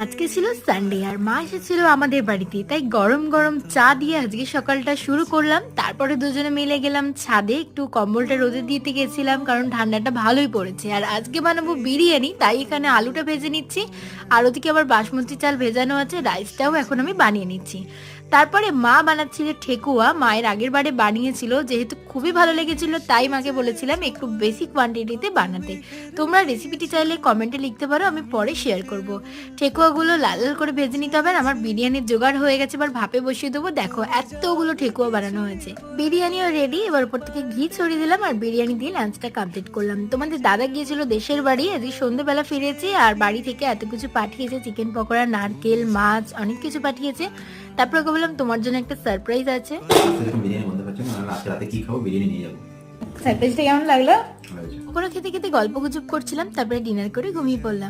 আজকে ছিল সানডে আর মা এসেছিল আমাদের বাড়িতে, তাই গরম গরম চা দিয়ে আজকে সকালটা শুরু করলাম। তারপরে দুজনে মিলে গেলাম ছাদে, একটু কম্বলটা রোদে দিতে গেছিলাম কারণ ঠান্ডাটা ভালোই পড়েছে। আর আজকে বানাবো বিরিয়ানি, তাই এখানে আলুটা ভেজে নিচ্ছি। আর ওদিকে আবার বাসমতি চাল ভেজানো আছে, রাইসটাও এখন আমি বানিয়ে নিচ্ছি। তারপরে মা বানাচ্ছিল ঠেকুয়া, মায়ের আগের বারে বানিয়েছিল, যেহেতু খুবই ভালো লেগেছিল তাই মাকে বলেছিলাম একটু বেশি কোয়ান্টিটিতে বানাতে। তোমরা রেসিপিটি চাইলে কমেন্টে লিখতে পারো, আমি পরে শেয়ার করব। ঠেকুয়াগুলো লাল লাল করে ভেজে নিতে হবে। আর আমার বিরিয়ানির জোগাড় হয়ে গেছে, এবার ভাপে বসিয়ে দেবো। দেখো এতগুলো ঠেকুয়া বানানো হয়েছে। বিরিয়ানিও রেডি, এবার উপর থেকে ঘি ছড়িয়ে দিলাম আর বিরিয়ানি দিয়ে লাঞ্চটা কমপ্লিট করলাম। তোমাদের দাদা গিয়েছিল দেশের বাড়ি, আজকে সন্ধ্যেবেলা ফিরেছে আর বাড়ি থেকে এত কিছু পাঠিয়েছে, চিকেন পকোড়া, নারকেল, মাছ, অনেক কিছু পাঠিয়েছে। তারপর ওকে বললাম তোমার জন্য একটা সারপ্রাইজ আছে। বিরিয়ানি বলতে পারছি না, রাতে রাতে কি খাবো বিরিয়ানি নিয়ে যাবো। সারপ্রাইজটা কেমন লাগলো? হয়েছে। পকোড়া খেতে খেতে গল্প গুজব করছিলাম, তারপরে ডিনার করে ঘুমিয়ে পড়লাম।